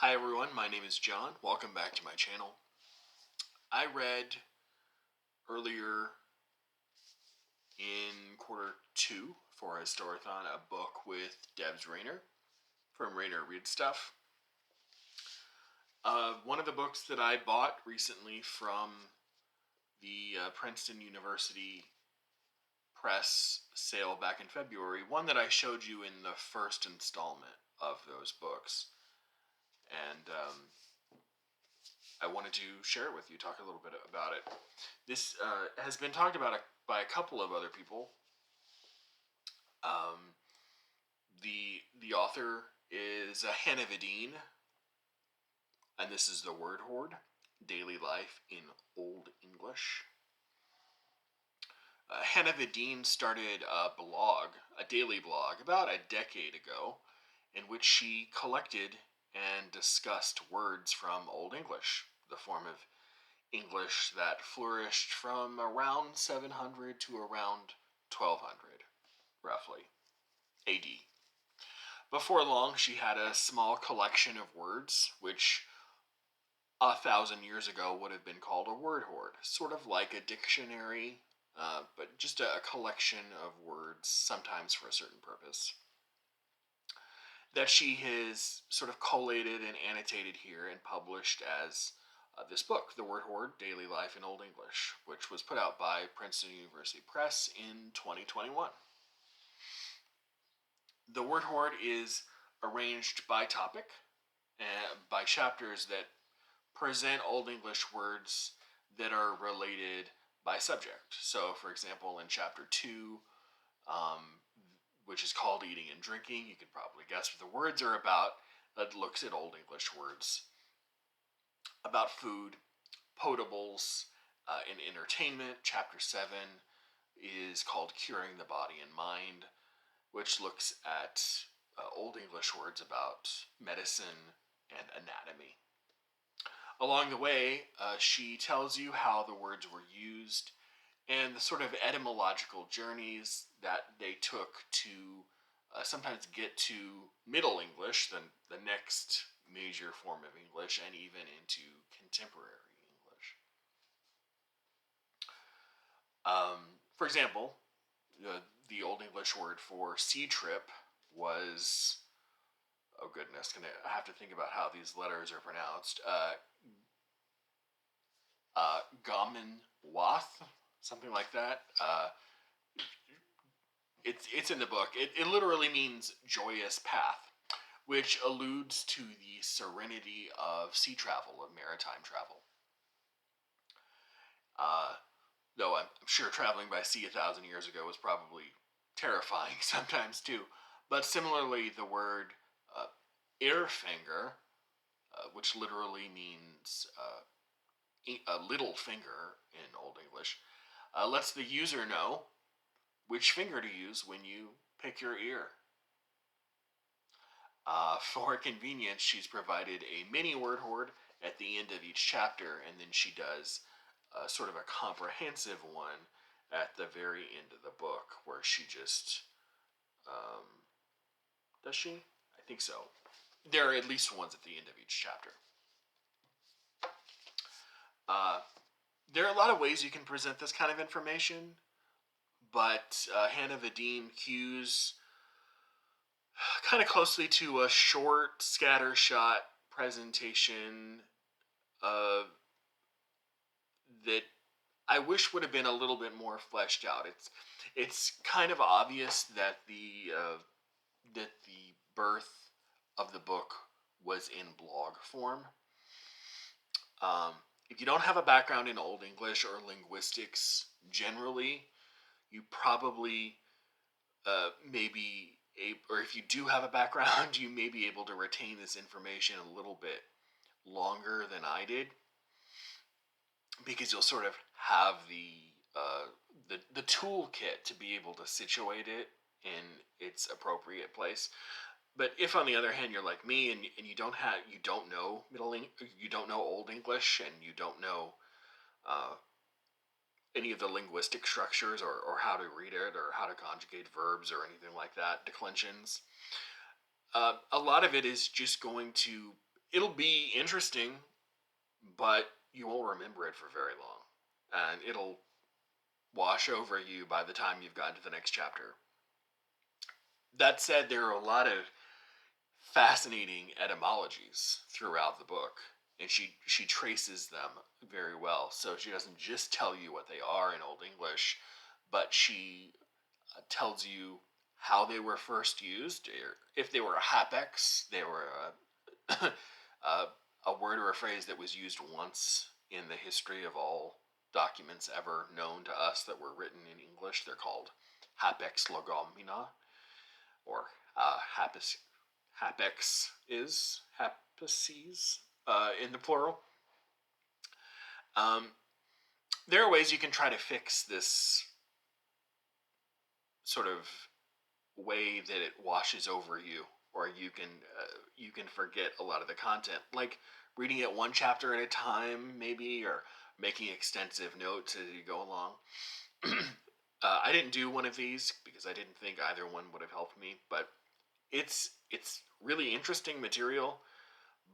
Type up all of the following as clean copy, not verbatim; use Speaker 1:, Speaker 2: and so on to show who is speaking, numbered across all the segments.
Speaker 1: Hi everyone, my name is John. Welcome back to my channel. I read earlier in quarter two for a Storathon a book with Debs from Rainer Read Stuff. One of the books that I bought recently from the Princeton University Press sale back in February, one that I showed you in the first installment of those books. And I wanted to share it with you, talk a little bit about it. This has been talked about by a couple of other people. The author is Hana Videen, and this is the Wordhord, Daily Life in Old English. Hana Videen started a daily blog, about a decade ago, in which she collected and discussed words from Old English, the form of English that flourished from around 700 to around 1200, roughly, AD. Before long, she had a small collection of words, which 1,000 years ago would have been called a word hoard, sort of like a dictionary, but just a collection of words, sometimes for a certain purpose, that she has sort of collated and annotated here and published as this book, The Wordhord, Daily Life in Old English, which was put out by Princeton University Press in 2021. The Wordhord is arranged by topic, by chapters that present Old English words that are related by subject. So, for example, in chapter 2, which is called Eating and Drinking, you can probably guess what the words are about. That looks at Old English words about food, potables, and entertainment. Chapter 7 is called Curing the Body and Mind, which looks at Old English words about medicine and anatomy. Along the way, she tells you how the words were used and the sort of etymological journeys that they took to sometimes get to Middle English, the next major form of English, and even into contemporary English. For example, the Old English word for sea trip was, oh goodness, I have to think about how these letters are pronounced. Gamen Wath, something like that. It's in the book. It literally means joyous path, which alludes to the serenity of sea travel, of maritime travel. Though I'm sure traveling by sea 1,000 years ago was probably terrifying sometimes too. But similarly, the word earfinger, which literally means a little finger in Old English, lets the user know which finger to use when you pick your ear. For convenience, she's provided a mini word hoard at the end of each chapter, and then she does sort of a comprehensive one at the very end of the book, where she just does she? I think so. There are at least ones at the end of each chapter. There are a lot of ways you can present this kind of information, but Hana Videen cues kind of closely to a short, scattershot presentation that I wish would have been a little bit more fleshed out. It's kind of obvious that the birth of the book was in blog form. If you don't have a background in Old English or linguistics generally, you probably or if you do have a background, you may be able to retain this information a little bit longer than I did, because you'll sort of have the toolkit to be able to situate it in its appropriate place. But if, on the other hand, you're like me and you don't know Old English, and you don't know any of the linguistic structures or how to read it or how to conjugate verbs or anything like that, declensions, a lot of it is just going to it'll be interesting, but you won't remember it for very long. And it'll wash over you by the time you've gotten to the next chapter. That said, there are a lot of fascinating etymologies throughout the book, and she traces them very well. So she doesn't just tell you what they are in Old English, but she tells you how they were first used. If they were a hapex, they were a word or a phrase that was used once in the history of all documents ever known to us that were written in English. They're called hapex legomena, or hapex is hapeces in the plural. Um, there are ways you can try to fix this sort of way that it washes over you, or you can forget a lot of the content, like reading it one chapter at a time, maybe, or making extensive notes as you go along. I didn't do one of these because I didn't think either one would have helped me, but it's really interesting material,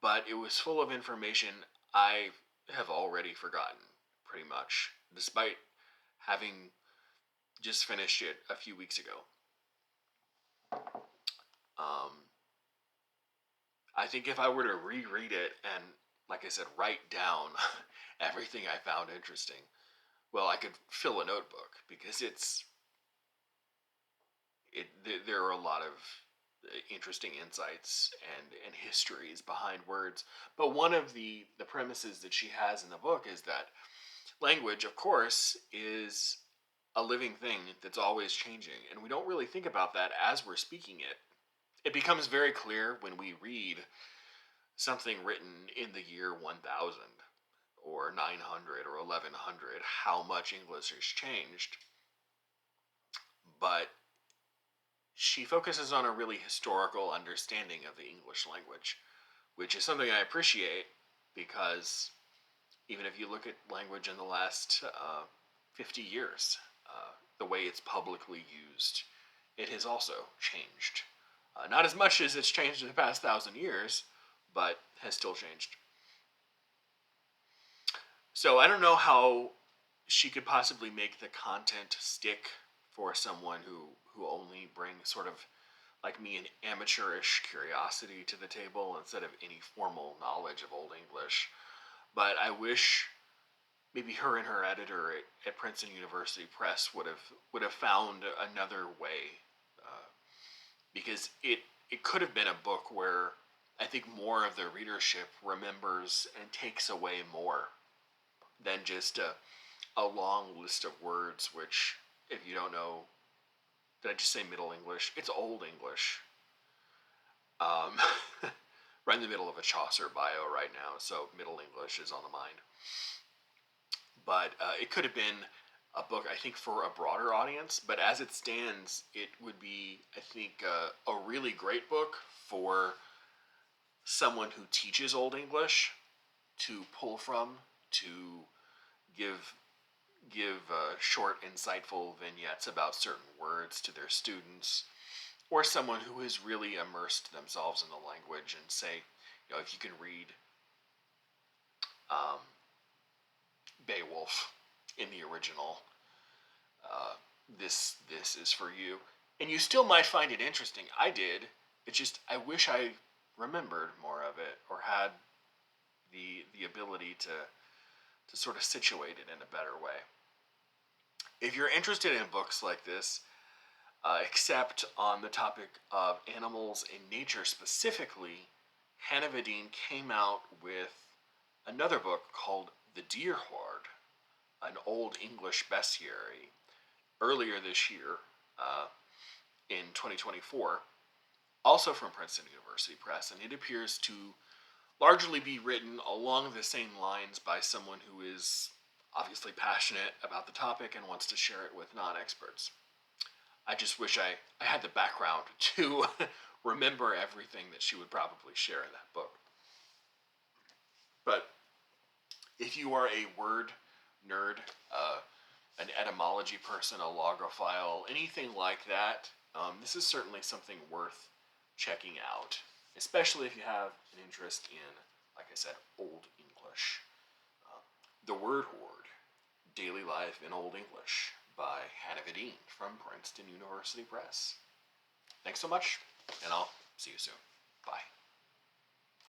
Speaker 1: but it was full of information I have already forgotten pretty much, despite having just finished it a few weeks ago. Um, I think if I were to reread it and, like I said, write down everything I found interesting, well, I could fill a notebook because there are a lot of interesting insights and histories behind words. But one of the premises that she has in the book is that language, of course, is a living thing that's always changing, and we don't really think about that as we're speaking it. It becomes very clear when we read something written in the year 1000 or 900 or 1100 how much English has changed. But she focuses on a really historical understanding of the English language, which is something I appreciate because even if you look at language in the last 50 years, the way it's publicly used, it has also changed. Not as much as it's changed in the past 1,000 years, but has still changed. So I don't know how she could possibly make the content stick for someone who only brings sort of like me an amateurish curiosity to the table instead of any formal knowledge of Old English. But I wish maybe her and her editor at Princeton University Press would have found another way, because it could have been a book where I think more of the readership remembers and takes away more than just a long list of words, which, if you don't know, did I just say Middle English? It's Old English. Um, right in the middle of a Chaucer bio right now, so Middle English is on the mind. But it could have been a book, I think, for a broader audience, but as it stands, it would be, I think, a really great book for someone who teaches Old English to pull from, to give short, insightful vignettes about certain words to their students, or someone who has really immersed themselves in the language and say, if you can read um, Beowulf in the original, this is for you, and you still might find it interesting. I did. It's just I wish I remembered more of it or had the ability to sort of situate it in a better way. If you're interested in books like this, except on the topic of animals and nature specifically, Hana Videen came out with another book called The Deerhord, an Old English bestiary, earlier this year, in 2024, also from Princeton University Press, and it appears to largely be written along the same lines by someone who is obviously passionate about the topic and wants to share it with non-experts. I just wish I had the background to remember everything that she would probably share in that book. But if you are a word nerd, an etymology person, a logophile, anything like that, this is certainly something worth checking out. especially if you have an interest in, like I said, Old English. The Wordhord, Daily Life in Old English by Hana Videen from Princeton University Press. Thanks so much, and I'll see you soon. Bye.